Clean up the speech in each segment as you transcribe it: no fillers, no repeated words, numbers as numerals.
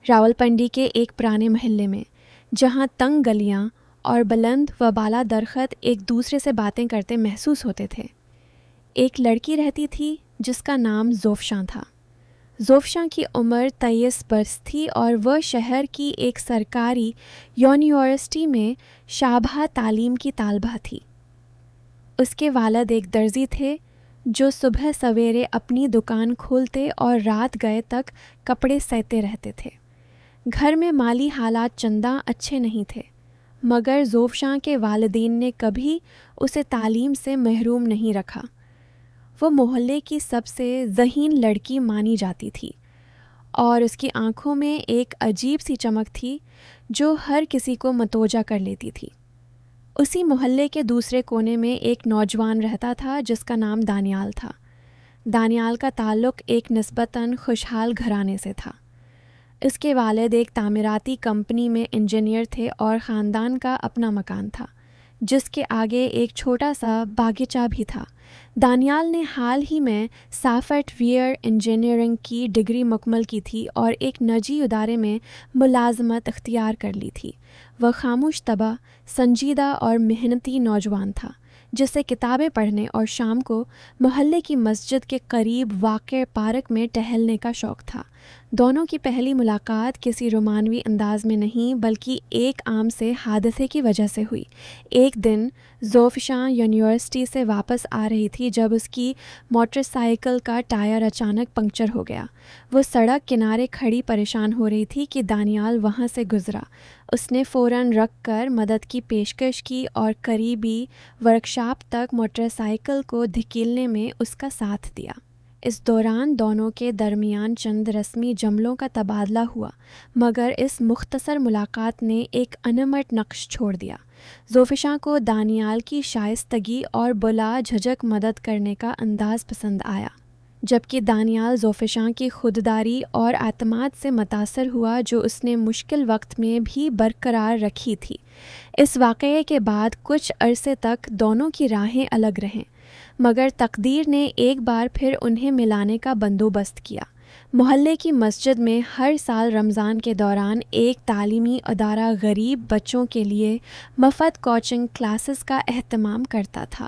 راولپنڈی کے ایک پرانے محلے میں، جہاں تنگ گلیاں اور بلند و بالا درخت ایک دوسرے سے باتیں کرتے محسوس ہوتے تھے، ایک لڑکی رہتی تھی جس کا نام زوفشاں تھا۔ زوفشاں کی عمر 23 برس تھی اور وہ شہر کی ایک سرکاری یونیورسٹی میں شعبہ تعلیم کی طالبہ تھی۔ اس کے والد ایک درزی تھے جو صبح سویرے اپنی دکان کھولتے اور رات گئے تک کپڑے سیتے رہتے تھے۔ گھر میں مالی حالات چنداں اچھے نہیں تھے، مگر زوفشاں کے والدین نے کبھی اسے تعلیم سے محروم نہیں رکھا۔ وہ محلے کی سب سے ذہین لڑکی مانی جاتی تھی اور اس کی آنکھوں میں ایک عجیب سی چمک تھی جو ہر کسی کو متوجہ کر لیتی تھی۔ اسی محلے کے دوسرے کونے میں ایک نوجوان رہتا تھا جس کا نام دانیال تھا۔ دانیال کا تعلق ایک نسبتاً خوشحال گھرانے سے تھا۔ اس کے والد ایک تعمیراتی کمپنی میں انجینئر تھے اور خاندان کا اپنا مکان تھا جس کے آگے ایک چھوٹا سا باغیچہ بھی تھا۔ دانیال نے حال ہی میں سافٹ ویئر انجینئرنگ کی ڈگری مکمل کی تھی اور ایک نجی ادارے میں ملازمت اختیار کر لی تھی۔ وہ خاموش طبع، سنجیدہ اور محنتی نوجوان تھا جسے کتابیں پڑھنے اور شام کو محلے کی مسجد کے قریب واقع پارک میں ٹہلنے کا شوق تھا۔ دونوں کی پہلی ملاقات کسی رومانوی انداز میں نہیں بلکہ ایک عام سے حادثے کی وجہ سے ہوئی۔ ایک دن زوفشاں یونیورسٹی سے واپس آ رہی تھی جب اس کی موٹر سائیکل کا ٹائر اچانک پنکچر ہو گیا۔ وہ سڑک کنارے کھڑی پریشان ہو رہی تھی کہ دانیال وہاں سے گزرا۔ اس نے فوراً رک کر مدد کی پیشکش کی اور قریبی ورکشاپ تک موٹر سائیکل کو دھکیلنے میں اس کا ساتھ دیا۔ اس دوران دونوں کے درمیان چند رسمی جملوں کا تبادلہ ہوا، مگر اس مختصر ملاقات نے ایک انمٹ نقش چھوڑ دیا۔ زوفشاں کو دانیال کی شائستگی اور بلا جھجک مدد کرنے کا انداز پسند آیا، جبکہ دانیال زوفشاں کی خودداری اور اعتماد سے متاثر ہوا جو اس نے مشکل وقت میں بھی برقرار رکھی تھی۔ اس واقعے کے بعد کچھ عرصے تک دونوں کی راہیں الگ رہیں، مگر تقدیر نے ایک بار پھر انہیں ملانے کا بندوبست کیا۔ محلے کی مسجد میں ہر سال رمضان کے دوران ایک تعلیمی ادارہ غریب بچوں کے لیے مفت کوچنگ کلاسز کا اہتمام کرتا تھا۔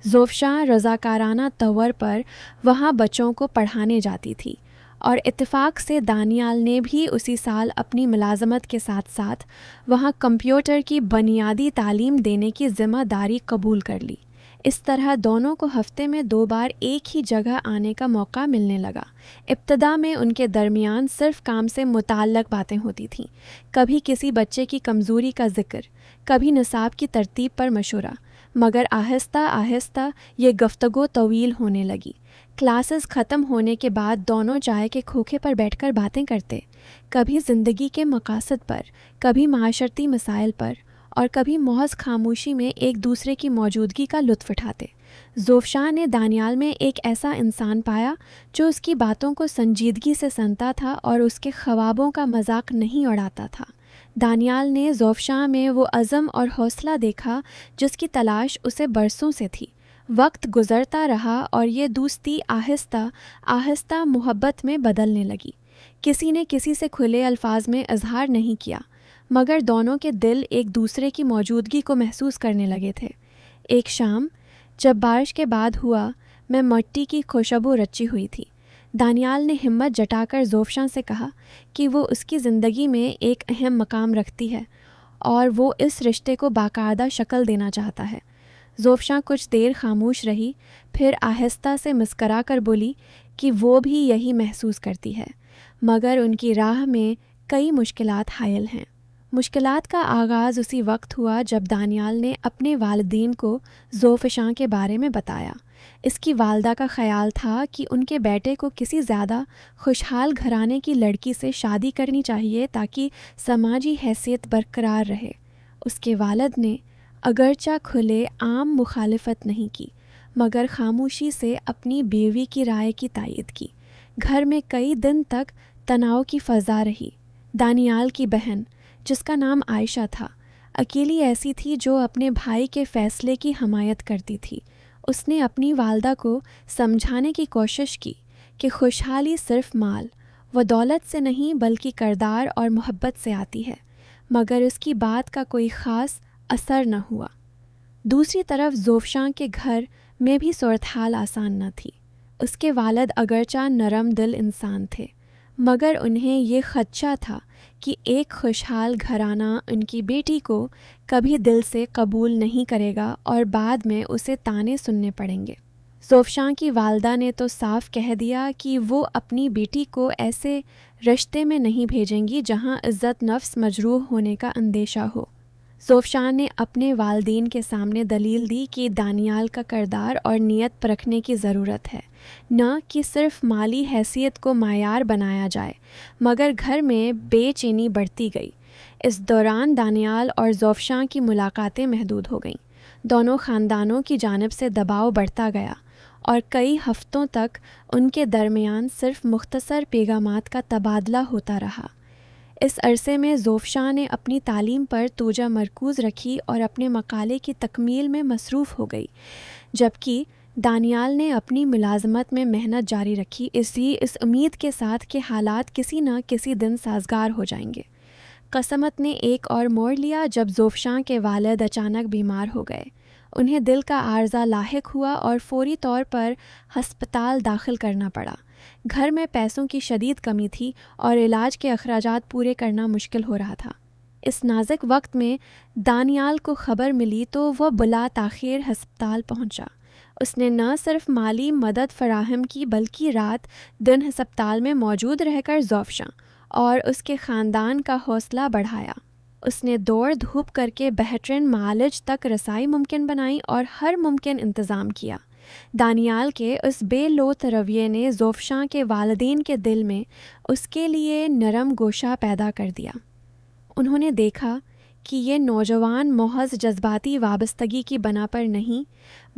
زوفشاں رضاکارانہ طور پر وہاں بچوں کو پڑھانے جاتی تھی، اور اتفاق سے دانیال نے بھی اسی سال اپنی ملازمت کے ساتھ ساتھ وہاں کمپیوٹر کی بنیادی تعلیم دینے کی ذمہ داری قبول کر لی۔ اس طرح دونوں کو ہفتے میں 2 بار ایک ہی جگہ آنے کا موقع ملنے لگا۔ ابتدا میں ان کے درمیان صرف کام سے متعلق باتیں ہوتی تھیں، کبھی کسی بچے کی کمزوری کا ذکر، کبھی نصاب کی ترتیب پر مشورہ، مگر آہستہ آہستہ یہ گفتگو طویل ہونے لگی۔ کلاسز ختم ہونے کے بعد دونوں چائے کے کھوکھے پر بیٹھ کر باتیں کرتے، کبھی زندگی کے مقاصد پر، کبھی معاشرتی مسائل پر، اور کبھی محض خاموشی میں ایک دوسرے کی موجودگی کا لطف اٹھاتے۔ زوفشاں نے دانیال میں ایک ایسا انسان پایا جو اس کی باتوں کو سنجیدگی سے سنتا تھا اور اس کے خوابوں کا مذاق نہیں اڑاتا تھا۔ دانیال نے زوفشاں میں وہ عزم اور حوصلہ دیکھا جس کی تلاش اسے برسوں سے تھی۔ وقت گزرتا رہا اور یہ دوستی آہستہ آہستہ محبت میں بدلنے لگی۔ کسی نے کسی سے کھلے الفاظ میں اظہار نہیں کیا، مگر دونوں کے دل ایک دوسرے کی موجودگی کو محسوس کرنے لگے تھے۔ ایک شام جب بارش کے بعد ہوا میں مٹی کی خوشبو رچی ہوئی تھی، دانیال نے ہمت جٹا کر زوفشاں سے کہا کہ وہ اس کی زندگی میں ایک اہم مقام رکھتی ہے اور وہ اس رشتے کو باقاعدہ شکل دینا چاہتا ہے۔ زوفشاں کچھ دیر خاموش رہی، پھر آہستہ سے مسکرا کر بولی کہ وہ بھی یہی محسوس کرتی ہے، مگر ان کی راہ میں کئی مشکلات حائل ہیں۔ مشکلات کا آغاز اسی وقت ہوا جب دانیال نے اپنے والدین کو زوفشاں کے بارے میں بتایا۔ اس کی والدہ کا خیال تھا کہ ان کے بیٹے کو کسی زیادہ خوشحال گھرانے کی لڑکی سے شادی کرنی چاہیے تاکہ سماجی حیثیت برقرار رہے۔ اس کے والد نے اگرچہ کھلے عام مخالفت نہیں کی، مگر خاموشی سے اپنی بیوی کی رائے کی تائید کی۔ گھر میں کئی دن تک تناؤ کی فضا رہی۔ دانیال کی بہن، جس کا نام عائشہ تھا، اکیلی ایسی تھی جو اپنے بھائی کے فیصلے کی حمایت کرتی تھی۔ اس نے اپنی والدہ کو سمجھانے کی کوشش کی کہ خوشحالی صرف مال، وہ دولت سے نہیں بلکہ کردار اور محبت سے آتی ہے، مگر اس کی بات کا کوئی خاص اثر نہ ہوا۔ دوسری طرف زوفشاں کے گھر میں بھی صورتحال آسان نہ تھی۔ اس کے والد اگرچہ نرم دل انسان تھے، مگر انہیں یہ خدشہ تھا کہ ایک خوشحال گھرانہ ان کی بیٹی کو کبھی دل سے قبول نہیں کرے گا اور بعد میں اسے طعنے سننے پڑیں گے۔ زوفشاں کی والدہ نے تو صاف کہہ دیا کہ وہ اپنی بیٹی کو ایسے رشتے میں نہیں بھیجیں گی جہاں عزت نفس مجروح ہونے کا اندیشہ ہو۔ زوفشاں نے اپنے والدین کے سامنے دلیل دی کہ دانیال کا کردار اور نیت پرکھنے کی ضرورت ہے، نہ کہ صرف مالی حیثیت کو معیار بنایا جائے، مگر گھر میں بے چینی بڑھتی گئی۔ اس دوران دانیال اور زوفشاں کی ملاقاتیں محدود ہو گئیں۔ دونوں خاندانوں کی جانب سے دباؤ بڑھتا گیا اور کئی ہفتوں تک ان کے درمیان صرف مختصر پیغامات کا تبادلہ ہوتا رہا۔ اس عرصے میں زوفشاں نے اپنی تعلیم پر توجہ مرکوز رکھی اور اپنے مقالے کی تکمیل میں مصروف ہو گئی، جبکہ دانیال نے اپنی ملازمت میں محنت جاری رکھی، اس امید کے ساتھ کہ حالات کسی نہ کسی دن سازگار ہو جائیں گے۔ قسمت نے ایک اور موڑ لیا جب زوفشاں کے والد اچانک بیمار ہو گئے۔ انہیں دل کا عارضہ لاحق ہوا اور فوری طور پر ہسپتال داخل کرنا پڑا۔ گھر میں پیسوں کی شدید کمی تھی اور علاج کے اخراجات پورے کرنا مشکل ہو رہا تھا۔ اس نازک وقت میں دانیال کو خبر ملی تو وہ بلا تاخیر ہسپتال پہنچا۔ اس نے نہ صرف مالی مدد فراہم کی بلکہ رات دن ہسپتال میں موجود رہ کر زوفشاں اور اس کے خاندان کا حوصلہ بڑھایا۔ اس نے دوڑ دھوپ کر کے بہترین معالج تک رسائی ممکن بنائی اور ہر ممکن انتظام کیا۔ دانیال کے اس بے لوث رویے نے زوفشاں کے والدین کے دل میں اس کے لیے نرم گوشہ پیدا کر دیا۔ انہوں نے دیکھا کہ یہ نوجوان محض جذباتی وابستگی کی بنا پر نہیں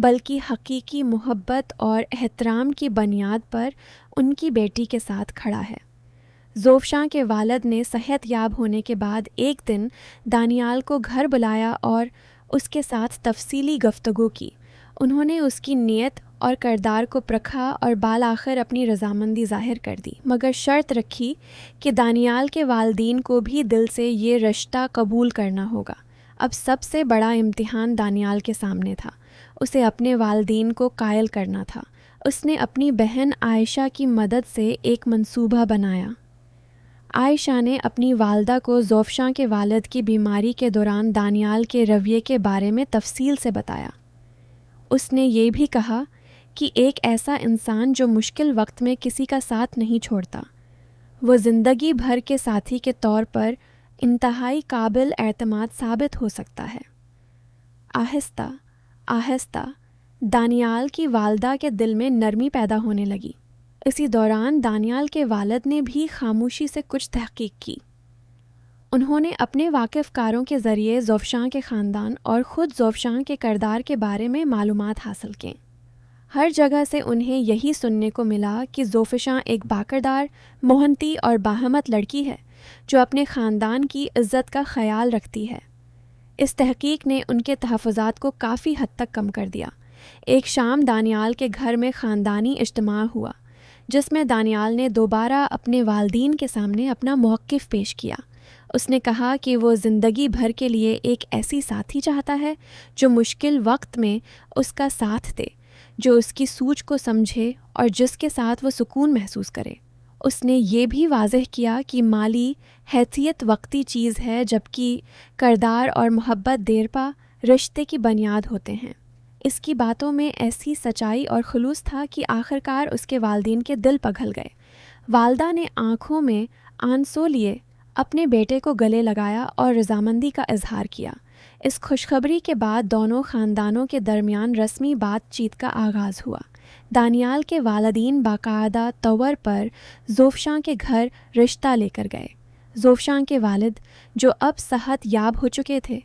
بلکہ حقیقی محبت اور احترام کی بنیاد پر ان کی بیٹی کے ساتھ کھڑا ہے۔ زوفشاں کے والد نے صحت یاب ہونے کے بعد ایک دن دانیال کو گھر بلایا اور اس کے ساتھ تفصیلی گفتگو کی۔ انہوں نے اس کی نیت اور کردار کو پرکھا اور بالآخر اپنی رضامندی ظاہر کر دی، مگر شرط رکھی کہ دانیال کے والدین کو بھی دل سے یہ رشتہ قبول کرنا ہوگا۔ اب سب سے بڑا امتحان دانیال کے سامنے تھا۔ اسے اپنے والدین کو قائل کرنا تھا۔ اس نے اپنی بہن عائشہ کی مدد سے ایک منصوبہ بنایا۔ عائشہ نے اپنی والدہ کو زوفشاں کے والد کی بیماری کے دوران دانیال کے رویے کے بارے میں تفصیل سے بتایا۔ اس نے یہ بھی کہا کہ ایک ایسا انسان جو مشکل وقت میں کسی کا ساتھ نہیں چھوڑتا، وہ زندگی بھر کے ساتھی کے طور پر انتہائی قابل اعتماد ثابت ہو سکتا ہے۔ آہستہ آہستہ دانیال کی والدہ کے دل میں نرمی پیدا ہونے لگی۔ اسی دوران دانیال کے والد نے بھی خاموشی سے کچھ تحقیق کی۔ انہوں نے اپنے واقف کاروں کے ذریعے زوفشاں کے خاندان اور خود زوفشاں کے کردار کے بارے میں معلومات حاصل کیں۔ ہر جگہ سے انہیں یہی سننے کو ملا کہ زوفشاں ایک باکردار، محنتی اور باہمت لڑکی ہے جو اپنے خاندان کی عزت کا خیال رکھتی ہے۔ اس تحقیق نے ان کے تحفظات کو کافی حد تک کم کر دیا۔ ایک شام دانیال کے گھر میں خاندانی اجتماع ہوا، جس میں دانیال نے دوبارہ اپنے والدین کے سامنے اپنا موقف پیش کیا۔ اس نے کہا کہ وہ زندگی بھر کے لیے ایک ایسی ساتھی چاہتا ہے جو مشکل وقت میں اس کا ساتھ دے، جو اس کی سوچ کو سمجھے اور جس کے ساتھ وہ سکون محسوس کرے۔ اس نے یہ بھی واضح کیا کہ مالی حیثیت وقتی چیز ہے جبکہ کردار اور محبت دیرپا رشتے کی بنیاد ہوتے ہیں۔ اس کی باتوں میں ایسی سچائی اور خلوص تھا کہ آخرکار اس کے والدین کے دل پگھل گئے۔ والدہ نے آنکھوں میں آنسو لیے اپنے بیٹے کو گلے لگایا اور رضامندی کا اظہار کیا۔ اس خوشخبری کے بعد دونوں خاندانوں کے درمیان رسمی بات چیت کا آغاز ہوا۔ دانیال کے والدین باقاعدہ طور پر زوفشاں کے گھر رشتہ لے کر گئے۔ زوفشاں کے والد، جو اب صحت یاب ہو چکے تھے،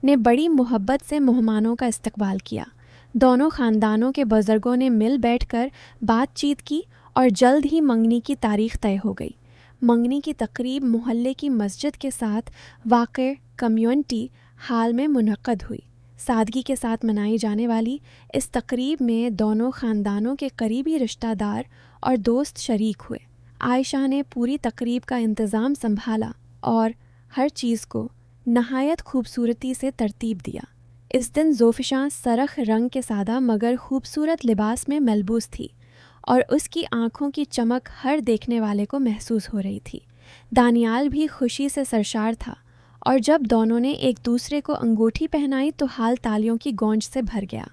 نے بڑی محبت سے مہمانوں کا استقبال کیا۔ دونوں خاندانوں کے بزرگوں نے مل بیٹھ کر بات چیت کی اور جلد ہی منگنی کی تاریخ طے ہو گئی۔ منگنی کی تقریب محلے کی مسجد کے ساتھ واقع کمیونٹی ہال میں منعقد ہوئی۔ سادگی کے ساتھ منائی جانے والی اس تقریب میں دونوں خاندانوں کے قریبی رشتہ دار اور دوست شریک ہوئے۔ عائشہ نے پوری تقریب کا انتظام سنبھالا اور ہر چیز کو نہایت خوبصورتی سے ترتیب دیا۔ اس دن زوفشاں سرخ رنگ کے سادہ مگر خوبصورت لباس میں ملبوس تھی اور اس کی آنکھوں کی چمک ہر دیکھنے والے کو محسوس ہو رہی تھی۔ دانیال بھی خوشی سے سرشار تھا اور جب دونوں نے ایک دوسرے کو انگوٹھی پہنائی تو حال تالیوں کی گونج سے بھر گیا۔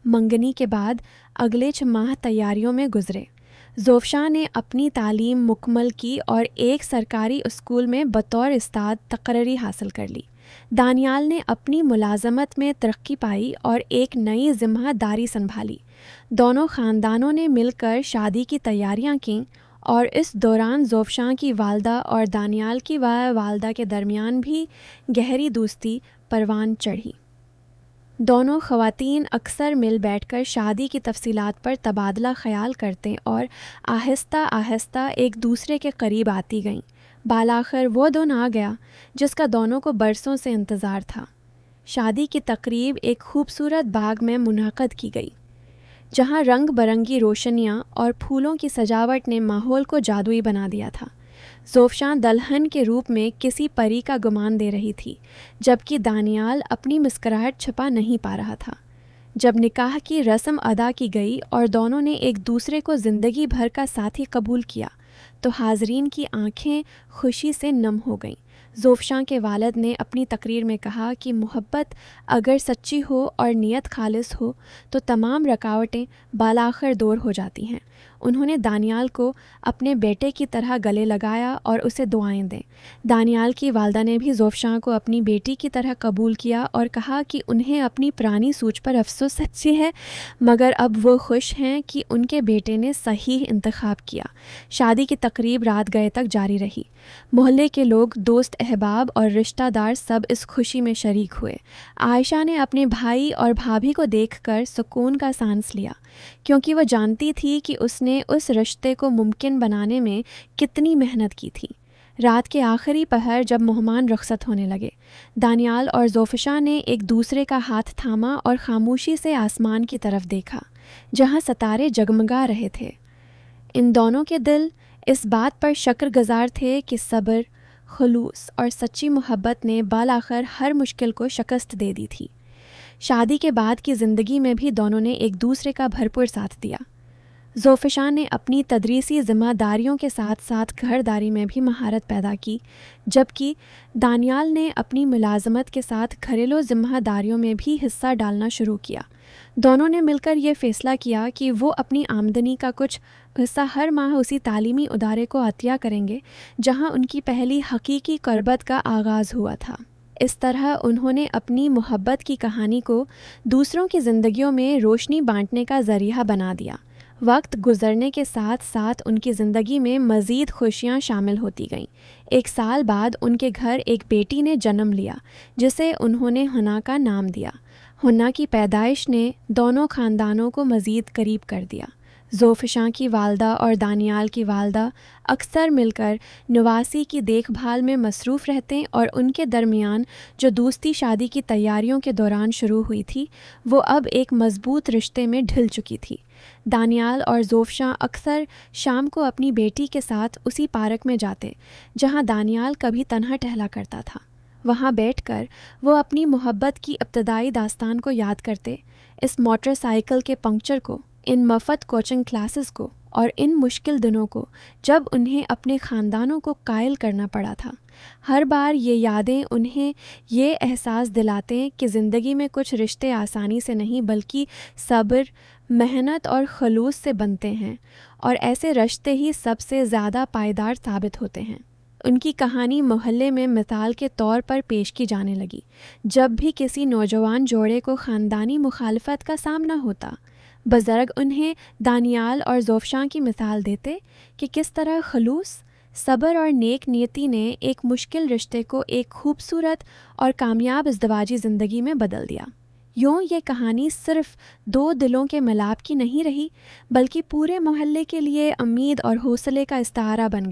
منگنی کے بعد اگلے 6 ماہ تیاریوں میں گزرے۔ زوفشاں نے اپنی تعلیم مکمل کی اور ایک سرکاری اسکول میں بطور استاد تقرری حاصل کر لی۔ دانیال نے اپنی ملازمت میں ترقی پائی اور ایک نئی ذمہ داری سنبھالی۔ دونوں خاندانوں نے مل کر شادی کی تیاریاں کیں اور اس دوران زوفشاں کی والدہ اور دانیال کی والدہ کے درمیان بھی گہری دوستی پروان چڑھی۔ دونوں خواتین اکثر مل بیٹھ کر شادی کی تفصیلات پر تبادلہ خیال کرتے اور آہستہ آہستہ ایک دوسرے کے قریب آتی گئیں۔ بالآخر وہ دن آ گیا جس کا دونوں کو برسوں سے انتظار تھا۔ شادی کی تقریب ایک خوبصورت باغ میں منعقد کی گئی، جہاں رنگ برنگی روشنیاں اور پھولوں کی سجاوٹ نے ماحول کو جادوئی بنا دیا تھا۔ زوفشاں دلہن کے روپ میں کسی پری کا گمان دے رہی تھی، جبکہ دانیال اپنی مسکراہٹ چھپا نہیں پا رہا تھا۔ جب نکاح کی رسم ادا کی گئی اور دونوں نے ایک دوسرے کو زندگی بھر کا ساتھی قبول کیا تو حاضرین کی آنکھیں خوشی سے نم ہو گئیں۔ زوفشاں کے والد نے اپنی تقریر میں کہا کہ محبت اگر سچی ہو اور نیت خالص ہو تو تمام رکاوٹیں بالآخر دور ہو جاتی ہیں۔ انہوں نے دانیال کو اپنے بیٹے کی طرح گلے لگایا اور اسے دعائیں دیں۔ دانیال کی والدہ نے بھی زوفشاں کو اپنی بیٹی کی طرح قبول کیا اور کہا کہ انہیں اپنی پرانی سوچ پر افسوس سچی ہے، مگر اب وہ خوش ہیں کہ ان کے بیٹے نے صحیح انتخاب کیا۔ شادی کی تقریب رات گئے تک جاری رہی۔ محلے کے لوگ، دوست احباب اور رشتہ دار سب اس خوشی میں شریک ہوئے۔ عائشہ نے اپنے بھائی اور بھابھی کو دیکھ کر سکون کا سانس لیا، کیونکہ وہ جانتی تھی کہ اس نے اس رشتے کو ممکن بنانے میں کتنی محنت کی تھی۔ رات کے آخری پہر جب مہمان رخصت ہونے لگے، دانیال اور زوفشاں نے ایک دوسرے کا ہاتھ تھاما اور خاموشی سے آسمان کی طرف دیکھا جہاں ستارے جگمگا رہے تھے۔ ان دونوں کے دل اس بات پر شکر گزار تھے کہ صبر، خلوص اور سچی محبت نے بالآخر ہر مشکل کو شکست دے دی تھی۔ شادی کے بعد کی زندگی میں بھی دونوں نے ایک دوسرے کا بھرپور ساتھ دیا۔ زوفشاں نے اپنی تدریسی ذمہ داریوں کے ساتھ ساتھ گھرداری میں بھی مہارت پیدا کی، جبکہ دانیال نے اپنی ملازمت کے ساتھ گھریلو ذمہ داریوں میں بھی حصہ ڈالنا شروع کیا۔ دونوں نے مل کر یہ فیصلہ کیا کہ وہ اپنی آمدنی کا کچھ حصہ ہر ماہ اسی تعلیمی ادارے کو عطیہ کریں گے جہاں ان کی پہلی حقیقی قربت کا آغاز ہوا تھا۔ اس طرح انہوں نے اپنی محبت کی کہانی کو دوسروں کی زندگیوں میں روشنی بانٹنے کا ذریعہ بنا دیا۔ وقت گزرنے کے ساتھ ساتھ ان کی زندگی میں مزید خوشیاں شامل ہوتی گئیں۔ 1 سال بعد ان کے گھر ایک بیٹی نے جنم لیا جسے انہوں نے ہنا کا نام دیا۔ ہنا کی پیدائش نے دونوں خاندانوں کو مزید قریب کر دیا۔ زوفشاں کی والدہ اور دانیال کی والدہ اکثر مل کر نواسی کی دیکھ بھال میں مصروف رہتے اور ان کے درمیان جو دوستی شادی کی تیاریوں کے دوران شروع ہوئی تھی وہ اب ایک مضبوط رشتے میں ڈھل چکی تھی۔ دانیال اور زوفشاں اکثر شام کو اپنی بیٹی کے ساتھ اسی پارک میں جاتے جہاں دانیال کبھی تنہا ٹہلا کرتا تھا۔ وہاں بیٹھ کر وہ اپنی محبت کی ابتدائی داستان کو یاد کرتے، اس موٹر سائیکل کے پنکچر کو، ان مفت کوچنگ کلاسز کو اور ان مشکل دنوں کو جب انہیں اپنے خاندانوں کو قائل کرنا پڑا تھا۔ ہر بار یہ یادیں انہیں یہ احساس دلاتے کہ زندگی میں کچھ رشتے آسانی سے نہیں بلکہ صبر، محنت اور خلوص سے بنتے ہیں، اور ایسے رشتے ہی سب سے زیادہ پائیدار ثابت ہوتے ہیں۔ ان کی کہانی محلے میں مثال کے طور پر پیش کی جانے لگی۔ جب بھی کسی نوجوان جوڑے کو خاندانی مخالفت کا سامنا ہوتا، بزرگ انہیں دانیال اور زوفشاں کی مثال دیتے کہ کس طرح خلوص، صبر اور نیک نیتی نے ایک مشکل رشتے کو ایک خوبصورت اور کامیاب ازدواجی زندگی میں بدل دیا۔ یوں یہ کہانی صرف 2 دلوں کے ملاپ کی نہیں رہی، بلکہ پورے محلے کے لیے امید اور حوصلے کا استعارہ بن گئی۔